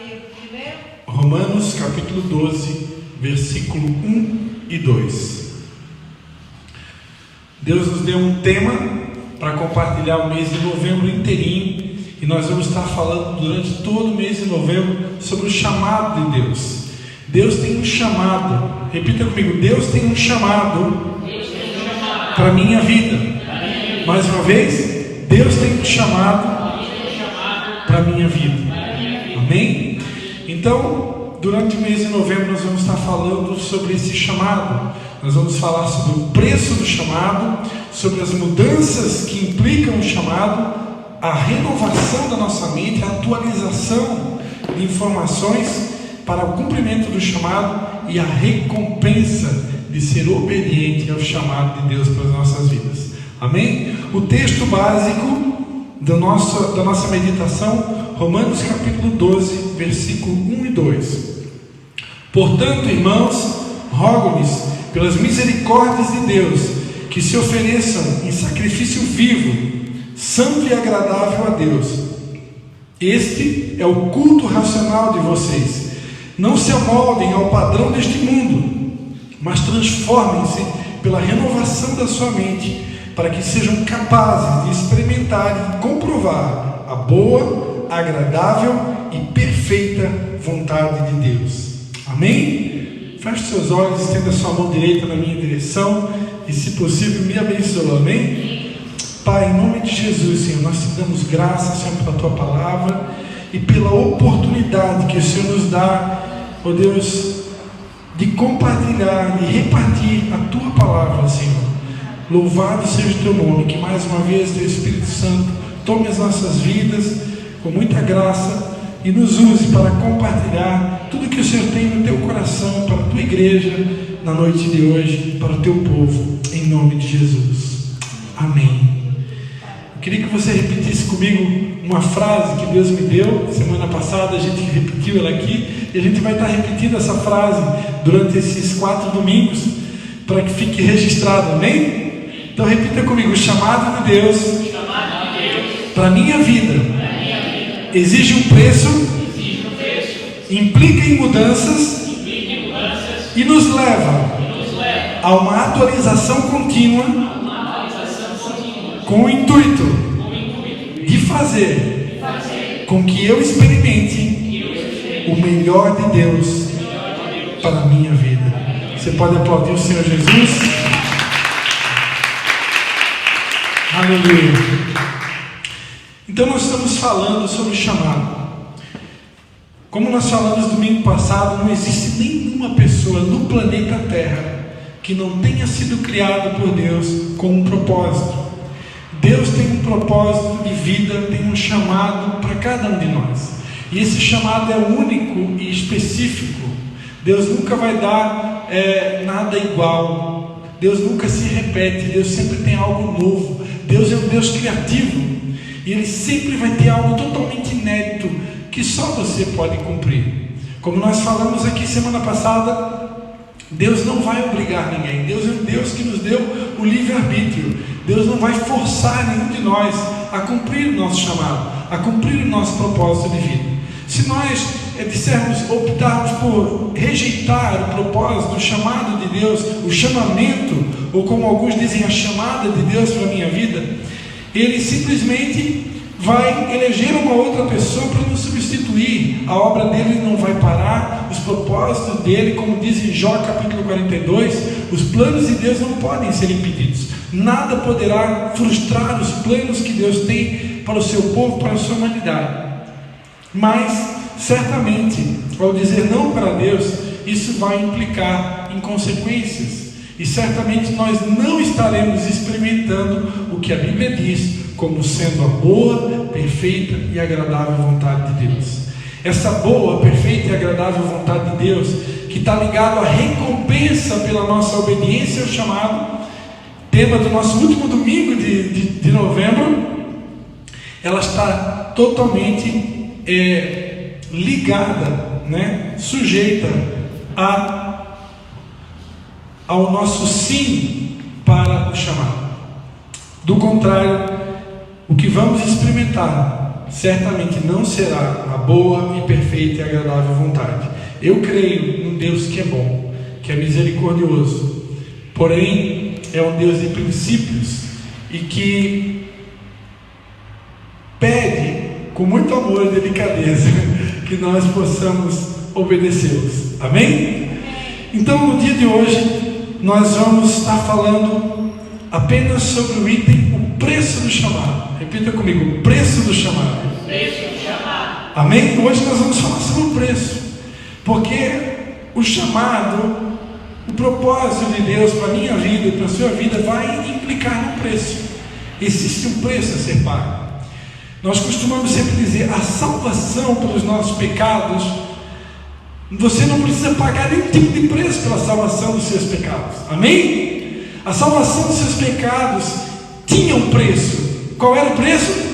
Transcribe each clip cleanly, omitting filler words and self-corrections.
aí primeiro? Romanos capítulo 12, versículo 1 e 2. Deus nos deu um tema para compartilhar o mês de novembro inteirinho, e nós vamos estar falando durante todo o mês de novembro sobre o chamado de Deus. Deus tem um chamado, repita comigo, Deus tem um chamado para a minha vida. Mais uma vez, Deus tem um chamado para a minha vida. Amém? Então, durante o mês de novembro nós vamos estar falando sobre esse chamado. Nós vamos falar sobre o preço do chamado, sobre as mudanças que implicam o chamado, a renovação da nossa mente, a atualização de informações para o cumprimento do chamado e a recompensa de ser obediente ao chamado de Deus para as nossas vidas. Amém? O texto básico da nossa meditação, Romanos capítulo 12, versículo 1 e 2. Portanto, irmãos, rogo-lhes pelas misericórdias de Deus, que se ofereçam em sacrifício vivo, santo e agradável a Deus. Este é o culto racional de vocês. Não se amoldem ao padrão deste mundo, mas transformem-se pela renovação da sua mente, para que sejam capazes de experimentar e comprovar a boa, agradável e perfeita vontade de Deus. Amém? Feche seus olhos, estenda sua mão direita na minha direção e, se possível, me abençoe. Amém? Pai, em nome de Jesus, Senhor, nós te damos graças, Senhor, pela tua palavra e pela oportunidade que o Senhor nos dá, ó Deus, de compartilhar e repartir a tua palavra, Senhor. Louvado seja o teu nome, que mais uma vez teu Espírito Santo tome as nossas vidas com muita graça e nos use para compartilhar tudo que o Senhor tem no teu coração para a tua igreja na noite de hoje, para o teu povo, em nome de Jesus. Amém. Eu queria que você repetisse comigo uma frase que Deus me deu. Semana passada a gente repetiu ela aqui, e a gente vai estar repetindo essa frase durante esses 4 domingos, para que fique registrado, amém? Então repita comigo: o chamado de Deus para a minha vida exige um preço, implica em mudanças e nos leva a uma atualização contínua com o intuito de fazer com que eu experimente o melhor de Deus para a minha vida. Você pode aplaudir o Senhor Jesus? Aleluia. Então nós estamos falando sobre o chamado. Como nós falamos domingo passado, não existe nenhuma pessoa no planeta Terra que não tenha sido criada por Deus com um propósito. Deus tem um propósito de vida, tem um chamado para cada um de nós. E esse chamado é único e específico. Deus nunca vai dar nada igual. Deus nunca se repete. Deus sempre tem algo novo. Deus é um Deus criativo. E Ele sempre vai ter algo totalmente inédito que só você pode cumprir. Como nós falamos aqui semana passada, Deus não vai obrigar ninguém. Deus é um Deus que nos deu o livre-arbítrio. Deus não vai forçar nenhum de nós a cumprir o nosso chamado, a cumprir o nosso propósito de vida. Se nós optarmos por rejeitar o propósito, o chamado de Deus, o chamamento, ou como alguns dizem, a chamada de Deus para a minha vida, Ele simplesmente vai eleger uma outra pessoa para nos substituir. A obra dele não vai parar, os propósitos dele, como diz em Jó capítulo 42, os planos de Deus não podem ser impedidos. Nada poderá frustrar os planos que Deus tem para o seu povo, para a sua humanidade. Mas, certamente, ao dizer não para Deus, isso vai implicar em consequências. E certamente nós não estaremos experimentando o que a Bíblia diz como sendo a boa, perfeita e agradável vontade de Deus. Essa boa, perfeita e agradável vontade de Deus, que está ligado à recompensa pela nossa obediência ao chamado, tema do nosso último domingo de novembro, ela está totalmente ligada, sujeita ao nosso sim para o chamado. Do contrário, o que vamos experimentar certamente não será a boa e perfeita e agradável vontade. Eu creio num Deus que é bom, que é misericordioso, porém é um Deus de princípios e que pede com muito amor e delicadeza que nós possamos obedecê-los. Amém? Então, no dia de hoje, nós vamos estar falando apenas sobre o item, o preço do chamado. Repita comigo, o preço do chamado. Amém? Hoje nós vamos falar sobre o preço, porque o chamado, o propósito de Deus para a minha vida e para a sua vida vai implicar no preço. Existe um preço a ser pago. Nós costumamos sempre dizer, a salvação pelos nossos pecados, você não precisa pagar nenhum tipo de preço pela salvação dos seus pecados. Amém? A salvação dos seus pecados tinha um preço. Qual era o preço?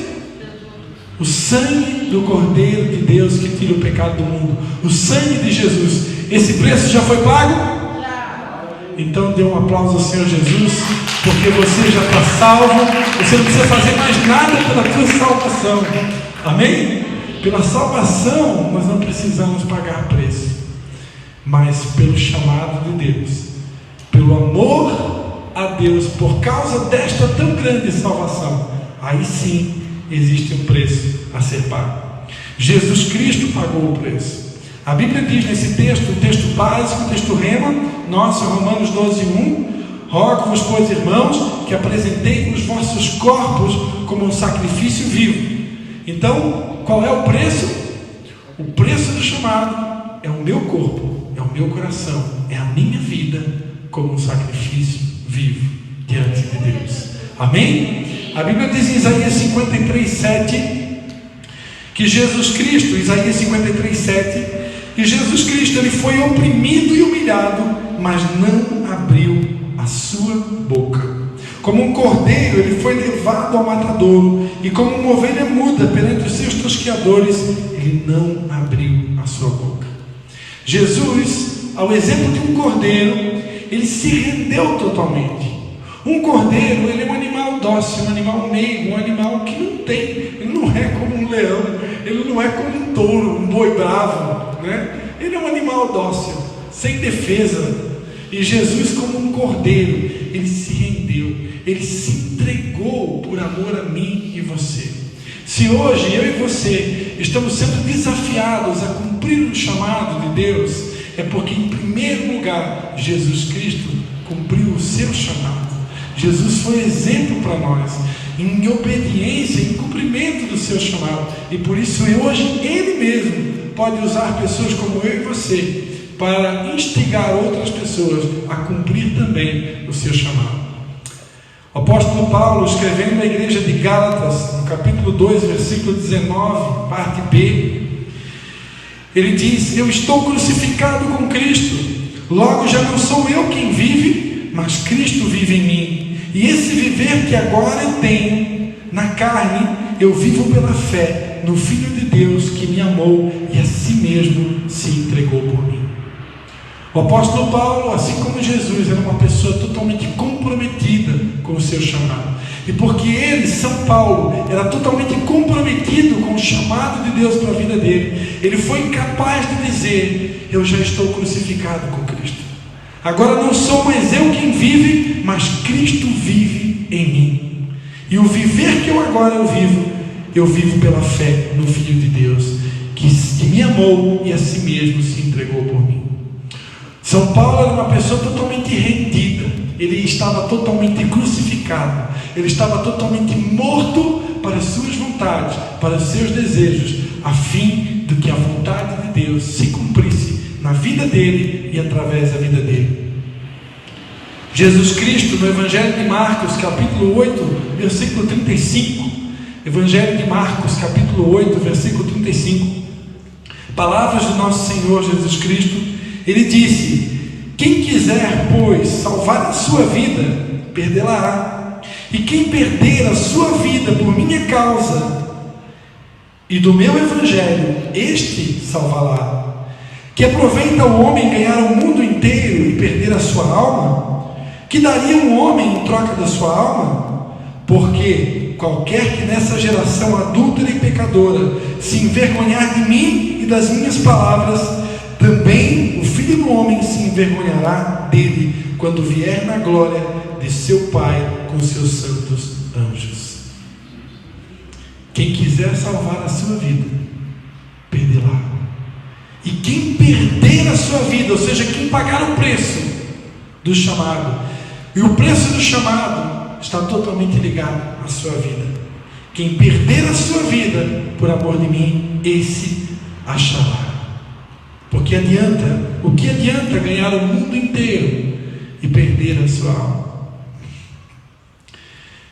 O sangue do Cordeiro de Deus que tira o pecado do mundo. O sangue de Jesus. Esse preço já foi pago? Então dê um aplauso ao Senhor Jesus, porque você já está salvo. Você não precisa fazer mais nada pela tua salvação. Amém? Pela salvação nós não precisamos pagar preço, mas pelo chamado de Deus, pelo amor a Deus, por causa desta tão grande salvação, aí sim existe um preço a ser pago. Jesus Cristo pagou o preço. A Bíblia diz nesse texto, o texto básico, o texto rema, nosso, Romanos 12:1, rogo-vos, pois, irmãos, que apresenteis os vossos corpos como um sacrifício vivo. Então, qual é o preço? O preço do chamado é o meu corpo, é o meu coração, é a minha vida como um sacrifício vivo diante de Deus. Amém? A Bíblia diz em Isaías 53:7 que Jesus Cristo, Isaías 53:7, que Jesus Cristo ele foi oprimido e humilhado, mas não abriu a sua boca. Como um cordeiro ele foi levado ao matadouro, e como uma ovelha muda perante os seus tosqueadores, ele não abriu a sua boca. Jesus, ao exemplo de um cordeiro, ele se rendeu totalmente. Um cordeiro, ele é um animal dócil, um animal meigo, um animal que não tem, ele não é como um leão, ele não é como um touro, um boi bravo, né? Ele é um animal dócil, sem defesa. E Jesus, como um cordeiro, ele se rendeu, ele se entregou por amor a mim e você. Se hoje eu e você estamos sendo desafiados a cumprir o chamado de Deus, é porque em primeiro lugar Jesus Cristo cumpriu o seu chamado. Jesus foi exemplo para nós em obediência, em cumprimento do seu chamado, e por isso hoje ele mesmo pode usar pessoas como eu e você para instigar outras pessoas a cumprir também o seu chamado. O apóstolo Paulo, escrevendo na igreja de Gálatas, no capítulo 2, versículo 19, parte B, ele diz: eu estou crucificado com Cristo, logo já não sou eu quem vive, mas Cristo vive em mim. E esse viver que agora eu tenho na carne, eu vivo pela fé no Filho de Deus que me amou e a si mesmo se entregou por mim. O apóstolo Paulo, assim como Jesus, era uma pessoa totalmente comprometida com o seu chamado. E porque ele, São Paulo, era totalmente comprometido com o chamado de Deus para a vida dele, ele foi capaz de dizer: eu já estou crucificado com Cristo. Agora não sou mais eu quem vive, mas Cristo vive em mim. E o viver que eu agora eu vivo pela fé no Filho de Deus, que me amou e a si mesmo se entregou por mim. São Paulo era uma pessoa totalmente rendida, ele estava totalmente crucificado, ele estava totalmente morto para as suas vontades, para os seus desejos, a fim de que a vontade de Deus se cumprisse na vida dele e através da vida dele. Jesus Cristo, no Evangelho de Marcos, capítulo 8, versículo 35, Evangelho de Marcos, capítulo 8, versículo 35, palavras do nosso Senhor Jesus Cristo, ele disse: quem quiser, pois, salvar a sua vida, perdê-la-á, e quem perder a sua vida por minha causa e do meu Evangelho, este salvá-la. Que aproveita o homem ganhar o mundo inteiro e perder a sua alma? Que daria um homem em troca da sua alma? Porque qualquer que nessa geração adúltera e pecadora se envergonhar de mim e das minhas palavras, também o Filho do Homem se envergonhará dele quando vier na glória de seu Pai com seus santos anjos. Quem quiser salvar a sua vida, perderá. E quem perder a sua vida, ou seja, quem pagar o preço do chamado, e o preço do chamado está totalmente ligado à sua vida. Quem perder a sua vida por amor de mim, esse achará. Porque o que adianta ganhar o mundo inteiro e perder a sua alma?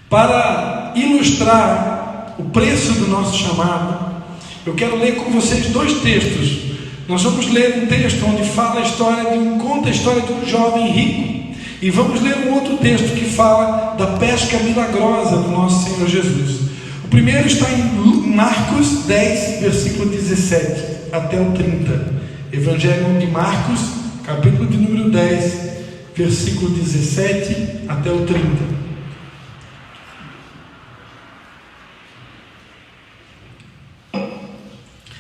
Para ilustrar o preço do nosso chamado, eu quero ler com vocês 2 textos. Nós vamos ler um texto onde fala conta a história de um jovem rico. E vamos ler um outro texto que fala da pesca milagrosa do nosso Senhor Jesus. O primeiro está em Marcos 10, versículo 17 até o 30. Evangelho de Marcos, capítulo de número 10, versículo 17 até o 30.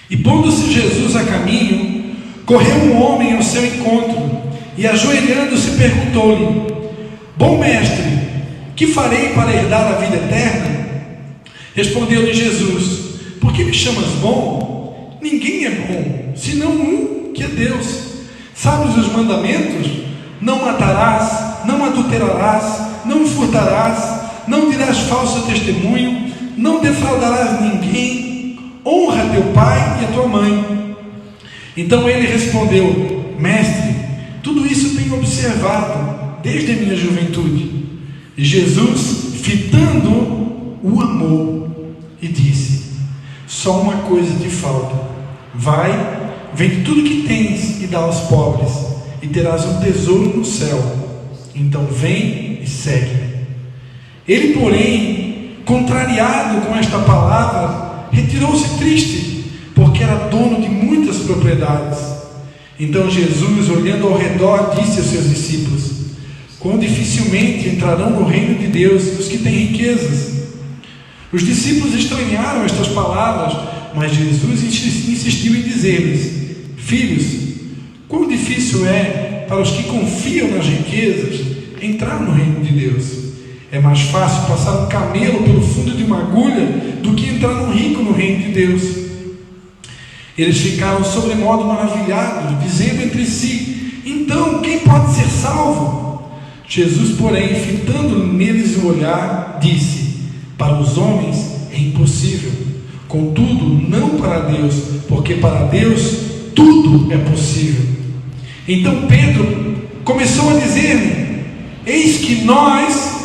E pondo-se Jesus a caminho, correu um homem ao seu encontro, e ajoelhando-se perguntou-lhe: Bom mestre, que farei para herdar a vida eterna? Respondeu-lhe Jesus: Por que me chamas bom? Ninguém é bom, senão um, que é Deus. Sabes os mandamentos? Não matarás, não adulterarás, não furtarás, não dirás falso testemunho, não defraudarás ninguém, honra teu pai e a tua mãe. Então ele respondeu: Mestre, tudo isso tenho observado desde a minha juventude. E Jesus, fitando-o, o amou e disse: Só uma coisa te falta. Vai, vende tudo que tens e dá aos pobres, e terás um tesouro no céu. Então vem e segue-me. Ele, porém, contrariado com esta palavra, retirou-se triste, porque era dono de muitas propriedades. Então Jesus, olhando ao redor, disse aos seus discípulos: Quão dificilmente entrarão no reino de Deus os que têm riquezas. Os discípulos estranharam estas palavras, mas Jesus insistiu em dizer-lhes: Filhos, quão difícil é para os que confiam nas riquezas entrar no reino de Deus. É mais fácil passar um camelo pelo fundo de uma agulha do que entrar um rico no reino de Deus. Eles ficaram sobremodo maravilhados, dizendo entre si: Então, quem pode ser salvo? Jesus, porém, fitando neles o olhar, disse: Para os homens é impossível, contudo, não para Deus, porque para Deus tudo é possível. Então Pedro começou a dizer-lhe: Eis que nós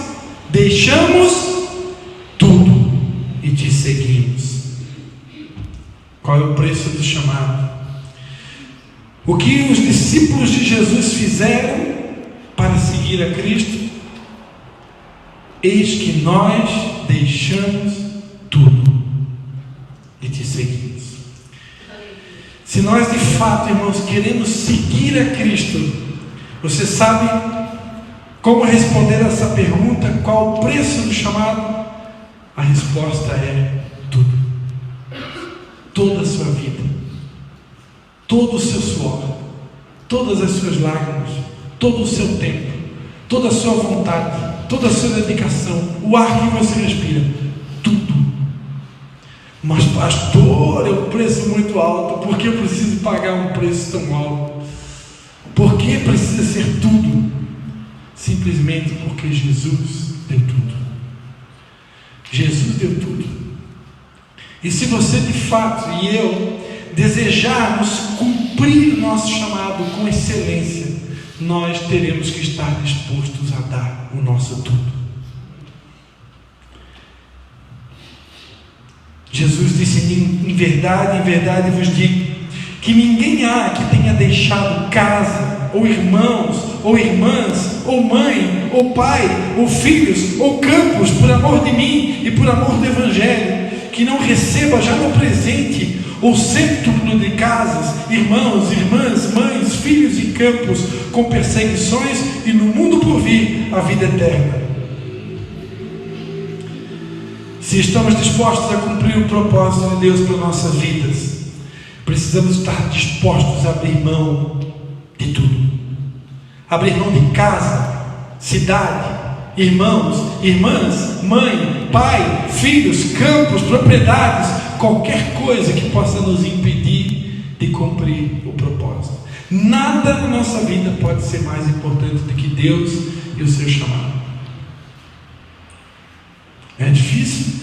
deixamos tudo e te seguimos. Qual é o preço do chamado? O que os discípulos de Jesus fizeram para seguir a Cristo? Eis que nós deixamos tudo e te seguimos. Se nós de fato, irmãos, queremos seguir a Cristo, você sabe como responder a essa pergunta? Qual o preço do chamado? A resposta é tudo. Toda a sua vida, todo o seu suor, todas as suas lágrimas, todo o seu tempo, toda a sua vontade, toda a sua dedicação, o ar que você respira, tudo. Mas pastor, é um preço muito alto. Por que eu preciso pagar um preço tão alto? Por que precisa ser tudo? Simplesmente porque Jesus deu tudo. Jesus deu tudo. E se você de fato e eu desejarmos cumprir o nosso chamado com excelência, nós teremos que estar dispostos a dar o nosso tudo. Jesus disse: em verdade vos digo, que ninguém há que tenha deixado casa, ou irmãos, ou irmãs, ou mãe, ou pai, ou filhos, ou campos, por amor de mim e por amor do Evangelho, que não receba já no presente o cêntuplo de casas, irmãos, irmãs, mães, filhos e campos, com perseguições, e no mundo por vir a vida eterna. Se estamos dispostos a cumprir o propósito de Deus para nossas vidas, precisamos estar dispostos a abrir mão de tudo. Abrir mão de casa, cidade, irmãos, irmãs, mãe, pai, filhos, campos, propriedades, qualquer coisa que possa nos impedir de cumprir o propósito. Nada na nossa vida pode ser mais importante do que Deus e o seu chamado. É difícil?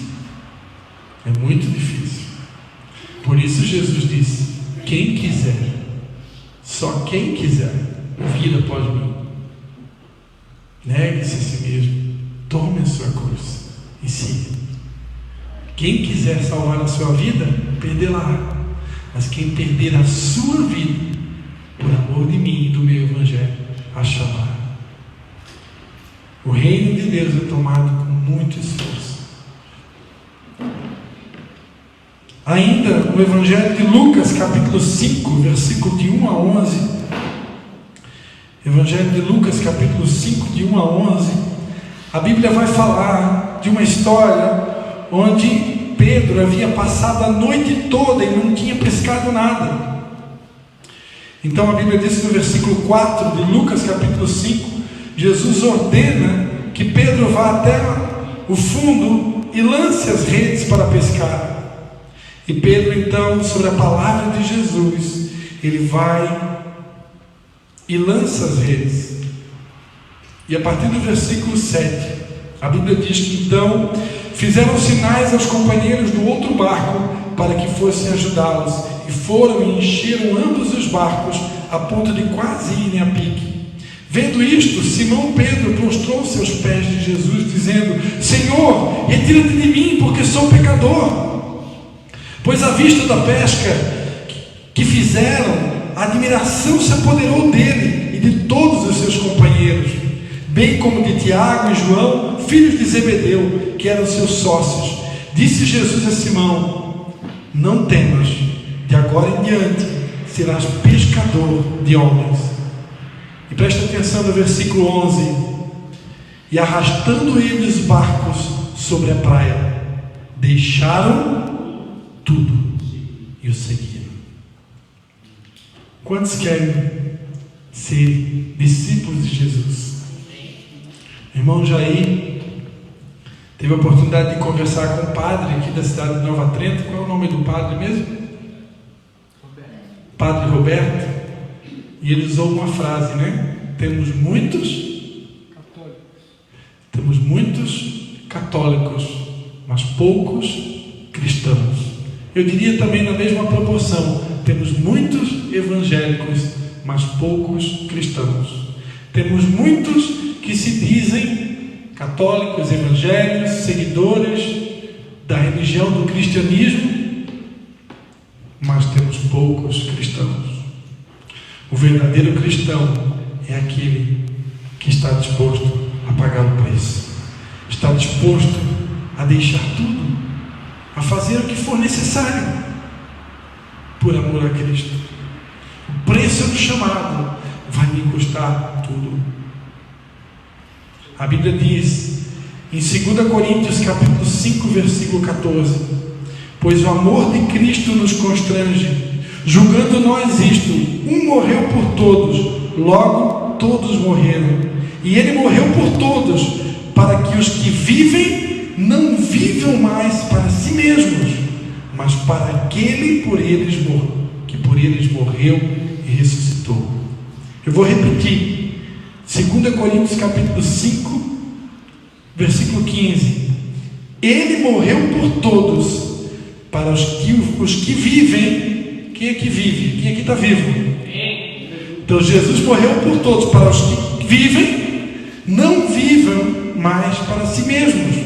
É muito difícil. Por isso Jesus disse: quem quiser, só quem quiser, vir após mim, negue-se a si mesmo, tome a sua cruz e siga. Quem quiser salvar a sua vida, perdê-la. Mas quem perder a sua vida, por amor de mim e do meu evangelho, achará. O reino de Deus é tomado com muito esforço. Ainda no Evangelho de Lucas, capítulo 5, versículo de 1 a 11. Evangelho de Lucas, capítulo 5, de 1 a 11. A Bíblia vai falar de uma história onde Pedro havia passado a noite toda e não tinha pescado nada. Então a Bíblia diz no versículo 4 de Lucas, capítulo 5, Jesus ordena que Pedro vá até o fundo e lance as redes para pescar. E Pedro, então, sobre a palavra de Jesus, ele vai e lança as redes. E a partir do versículo 7, a Bíblia diz que então fizeram sinais aos companheiros do outro barco para que fossem ajudá-los, e foram e encheram ambos os barcos a ponto de quase irem a pique. Vendo isto, Simão Pedro prostrou-se aos pés de Jesus, dizendo: Senhor, retira-te de mim, porque sou pecador. Pois à vista da pesca que fizeram, a admiração se apoderou dele e de todos os seus companheiros, bem como de Tiago e João, filhos de Zebedeu, que eram seus sócios. Disse Jesus a Simão: não temas, de agora em diante serás pescador de homens. E presta atenção no versículo 11: e arrastando eles os barcos sobre a praia, deixaram tudo e o seguiram. Quantos querem ser discípulos de Jesus? Irmão Jair teve a oportunidade de conversar com um padre aqui da cidade de Nova Trento. Qual é o nome do padre mesmo? Padre Roberto. E ele usou uma frase, né? Temos muitos católicos, mas poucos cristãos. Eu diria também na mesma proporção: temos muitos evangélicos, mas poucos cristãos. Temos muitos que se dizem católicos, evangélicos, seguidores da religião do cristianismo, mas temos poucos cristãos. O verdadeiro cristão é aquele que está disposto a pagar o preço, está disposto a deixar tudo, a fazer o que for necessário por amor a Cristo. O preço do chamado vai me custar tudo. A Bíblia diz em 2 Coríntios capítulo 5, versículo 14: pois o amor de Cristo nos constrange, julgando nós isto: um morreu por todos, logo todos morreram. E ele morreu por todos, para que os que vivem não vivam mais para si mesmos, mas para aquele que por eles morreu e ressuscitou. Eu vou repetir: 2 Coríntios capítulo 5, versículo 15: ele morreu por todos, para os que vivem. Quem é que vive? Quem é que está vivo? Então Jesus morreu por todos, para os que vivem não vivam mais para si mesmos,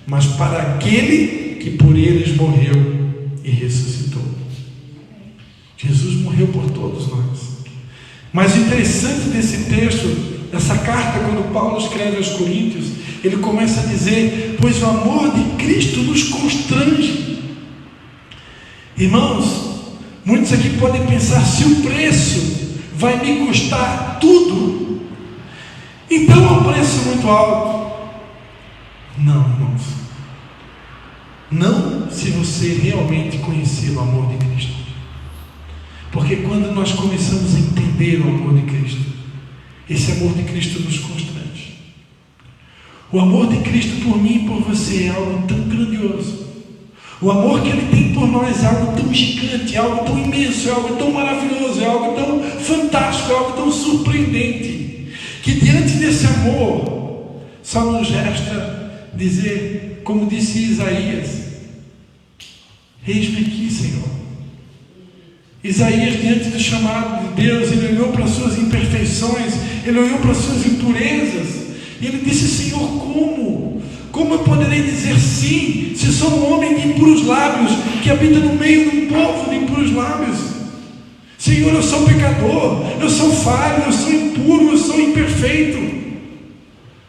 mas para aquele que por eles morreu e ressuscitou. Jesus morreu por todos nós. Mas o interessante desse texto, dessa carta, quando Paulo escreve aos Coríntios, ele começa a dizer: pois o amor de Cristo nos constrange. Irmãos, muitos aqui podem pensar: se o preço vai me custar tudo, então é um preço muito alto. Não, irmãos, Não se você realmente conhecer o amor de Cristo. Porque quando nós começamos a entender o amor de Cristo, esse amor de Cristo nos constrange. O amor de Cristo por mim e por você é algo tão grandioso. O amor que Ele tem por nós é algo tão gigante, é algo tão imenso, é algo tão maravilhoso, é algo tão fantástico, é algo tão surpreendente, que diante desse amor, só nos resta dizer, como disse Isaías: eis-me aqui, Senhor. Isaías, diante do chamado de Deus, ele olhou para as suas imperfeições, ele olhou para as suas impurezas, e ele disse: Senhor, como eu poderei dizer sim, se sou um homem de impuros lábios, que habita no meio de um povo de impuros lábios? Senhor, eu sou pecador, eu sou falho, eu sou impuro, eu sou imperfeito.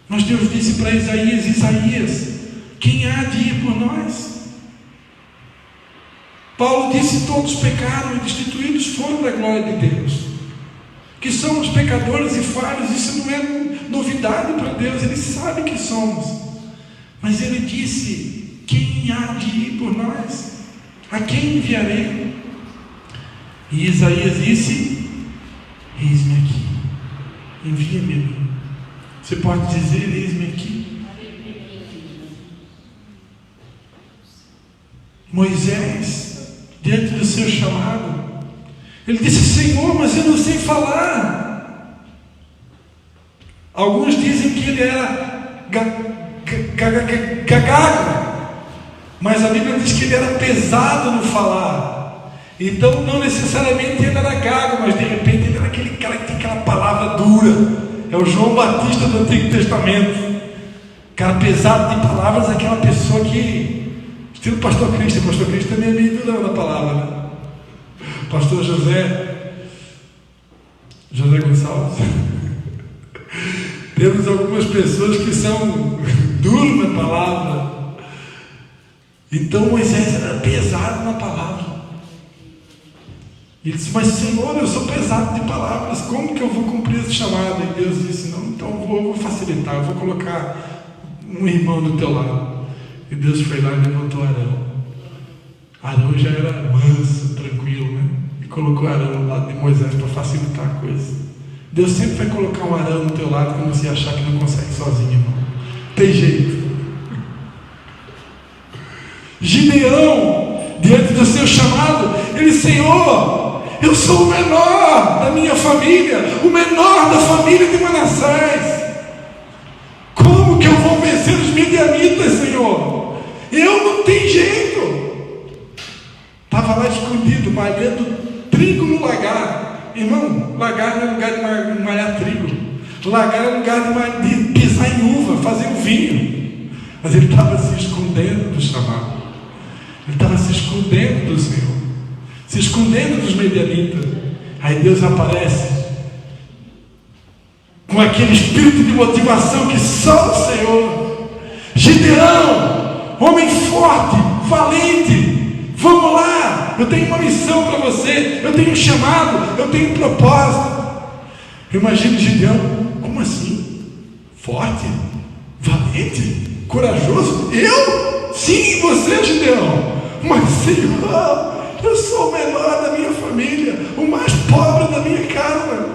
Mas Deus disse para Isaías: Isaías, quem há de ir por nós? Paulo disse: todos pecaram e destituídos foram da glória de Deus. Que somos pecadores e falhos, isso não é novidade para Deus, Ele sabe que somos. Mas Ele disse: quem há de ir por nós? A quem enviarei? E Isaías disse: eis-me aqui, envia-me a mim. Você pode dizer: eis-me aqui? Moisés, diante do seu chamado, ele disse: Senhor, mas eu não sei falar. Alguns dizem que ele era gago, mas a Bíblia diz que ele era pesado no falar. Então não necessariamente ele era gago, mas de repente ele era aquele cara que tem aquela palavra dura. É o João Batista do Antigo Testamento. Cara pesado de palavras, aquela pessoa que, estilo Pastor Cristo. Pastor Cristo também é meio durão na palavra, né? Pastor José Gonçalves. Temos algumas pessoas que são duras na palavra. Então Moisés era pesado na palavra. E ele disse: mas Senhor, eu sou pesado de palavras, como que eu vou cumprir esse chamado? E Deus disse: não, então eu vou facilitar, eu vou colocar um irmão do teu lado. E Deus foi lá e levantou Arão. Arão já era manso, tranquilo, né? E colocou Arão ao lado de Moisés para facilitar a coisa. Deus sempre vai colocar um Arão no teu lado quando você achar que não consegue sozinho, irmão. Tem jeito. Gideão, diante do seu chamado, ele: Senhor, eu sou o menor da minha família, o menor da família de Manassés. Como que eu vou vencer os midianitas, Senhor? Eu não tenho jeito. Estava lá escondido, malhando trigo no lagar. Irmão, lagar não é lugar de malhar trigo. Lagar é lugar de pisar em uva, fazer um vinho. Mas ele estava se escondendo do chamado. Ele estava se escondendo do Senhor, se escondendo dos medianitas. Aí Deus aparece com aquele espírito de motivação que só o Senhor. Gideão, homem forte, valente, vamos lá, eu tenho uma missão para você, eu tenho um chamado, eu tenho um propósito. Eu imagino Gideão: como assim? Forte, valente, corajoso? Eu? Sim, você, Gideão. Mas Senhor, eu sou o menor da minha família, o mais pobre da minha casa.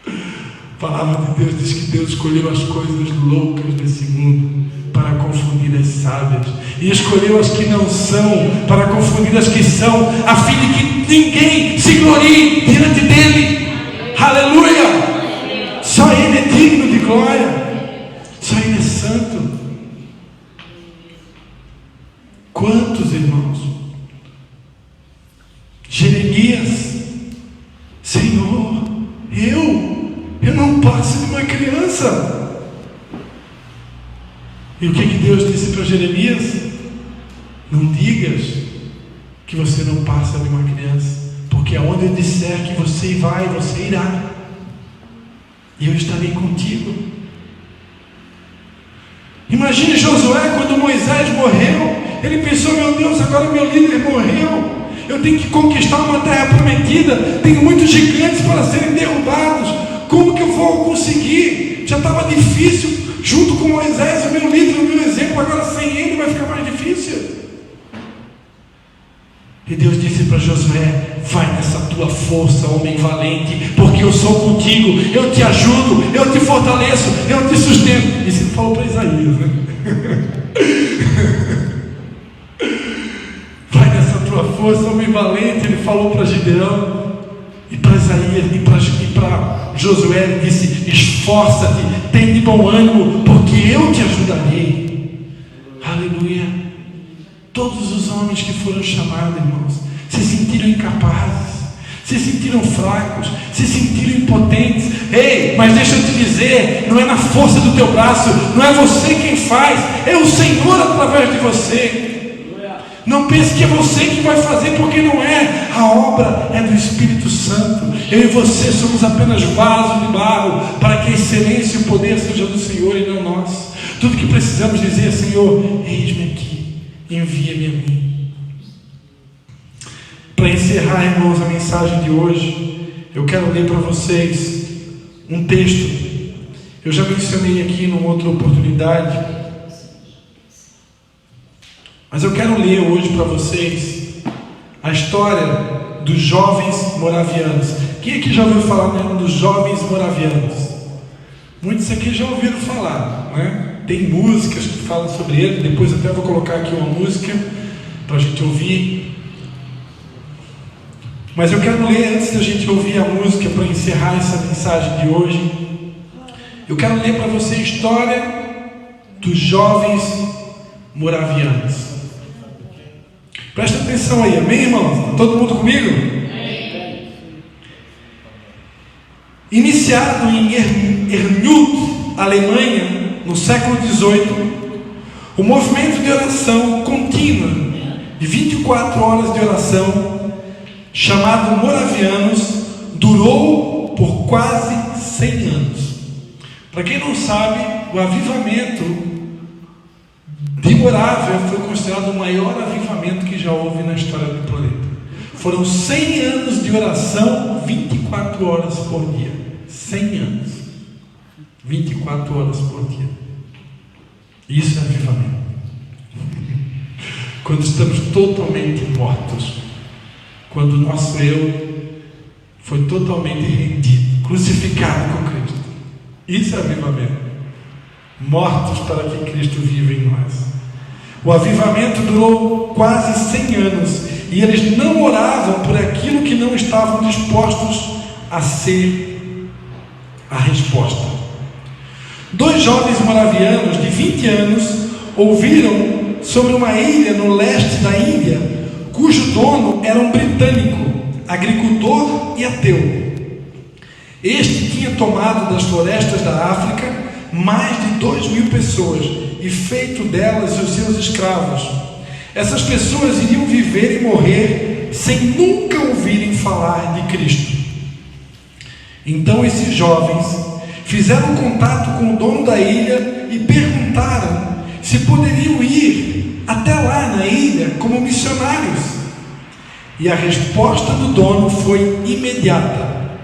A palavra de Deus diz que Deus escolheu as coisas loucas desse mundo para confundir as sábias, e escolheu as que não são para confundir as que são, a fim de que ninguém se glorie diante dele. Aleluia! Só Ele é digno de glória, só Ele é santo. Quantos irmãos? Jeremias: Senhor, eu não passo de uma criança. E o que Deus disse para Jeremias? Não digas que você não passa de uma criança, porque aonde eu disser que você vai, você irá, e eu estarei contigo. Imagine Josué, quando Moisés morreu, ele pensou: meu Deus, agora meu líder morreu, eu tenho que conquistar uma terra prometida, tenho muitos gigantes para serem derrubados, como que eu vou conseguir? Já estava difícil junto com Moisés, o meu líder, o meu exemplo, agora sem ele vai ficar mais difícil. E Deus disse para Josué: vai nessa tua força, homem valente, porque eu sou contigo, eu te ajudo, eu te fortaleço, eu te sustento. Isso ele falou para Isaías, né? Vai nessa tua força, homem valente. Ele falou para Gideão, e para Isaías, e para Josué, ele disse: esforça-te, tem de bom ânimo, porque eu te ajudarei. Aleluia. Todos os homens que foram chamados, irmãos, se sentiram incapazes, se sentiram fracos, se sentiram impotentes. Ei, mas deixa eu te dizer, não é na força do teu braço, não é você quem faz, é o Senhor através de você. Não pense que é você que vai fazer, porque não é. A obra é do Espírito Santo. Eu e você somos apenas vasos de barro, para que a excelência e o poder seja do Senhor e não nós. Tudo que precisamos dizer é: Senhor, eis-me aqui, envia-me a mim. Para encerrar, irmãos, a mensagem de hoje, eu quero ler para vocês um texto. Eu já mencionei aqui numa outra oportunidade, mas eu quero ler hoje para vocês a história dos jovens moravianos. Quem aqui já ouviu falar mesmo dos jovens moravianos? Muitos aqui já ouviram falar, né? Tem músicas que falam sobre ele. Depois até vou colocar aqui uma música para a gente ouvir. Mas eu quero ler, antes da gente ouvir a música, para encerrar essa mensagem de hoje, eu quero ler para você a história dos jovens moravianos. Presta atenção aí, amém, irmãos? Está todo mundo comigo? Amém. Iniciado em Erfurt, Alemanha, no século XVIII, o movimento de oração contínua, de 24 horas de oração, chamado Moravianos, durou por quase 100 anos. Para quem não sabe, o avivamento de Morávia foi considerado o maior avivamento que já houve na história do planeta. Foram 100 anos de oração, 24 horas por dia. 100 anos. 24 horas por dia. Isso é avivamento. Quando estamos totalmente mortos, quando o nosso eu foi totalmente rendido, crucificado com Cristo. Isso é avivamento. Mortos para que Cristo viva em nós. O avivamento durou quase 100 anos, e eles não oravam por aquilo que não estavam dispostos a ser a resposta. 2 jovens moravianos de 20 anos ouviram sobre uma ilha no leste da Índia, cujo dono era um britânico, agricultor e ateu. Este tinha tomado das florestas da África mais de 2.000 pessoas e feito delas os seus escravos. Essas pessoas iriam viver e morrer sem nunca ouvirem falar de Cristo. Então esses jovens fizeram contato com o dono da ilha e perguntaram se poderiam ir até lá na ilha como missionários. E a resposta do dono foi imediata: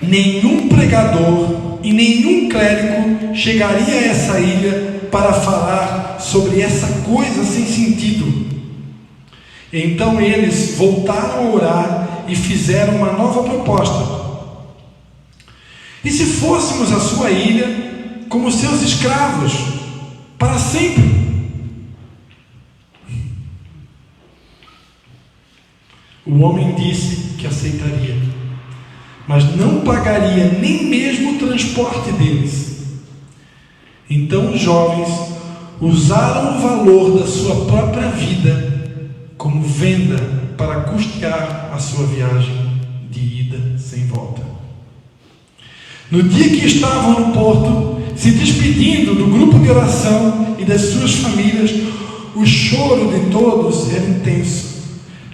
nenhum pregador e nenhum clérigo chegaria a essa ilha para falar sobre essa coisa sem sentido. Então eles voltaram a orar e fizeram uma nova proposta: e se fôssemos a sua ilha como seus escravos para sempre? O homem disse que aceitaria, mas não pagaria nem mesmo o transporte deles. Então os jovens usaram o valor da sua própria vida como venda para custear a sua viagem de ida sem volta. No dia que estavam no porto, se despedindo do grupo de oração e das suas famílias, o choro de todos era intenso,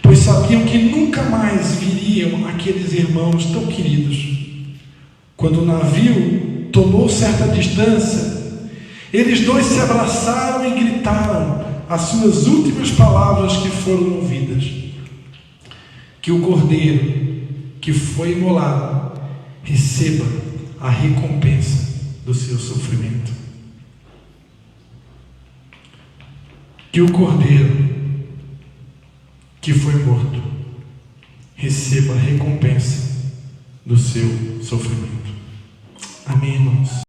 pois sabiam que nunca mais viriam aqueles irmãos tão queridos. Quando o navio tomou certa distância, eles dois se abraçaram e gritaram as suas últimas palavras que foram ouvidas: que o cordeiro que foi imolado receba a recompensa do seu sofrimento. que o Cordeiro que foi morto receba a recompensa do seu sofrimento. Amém, irmãos?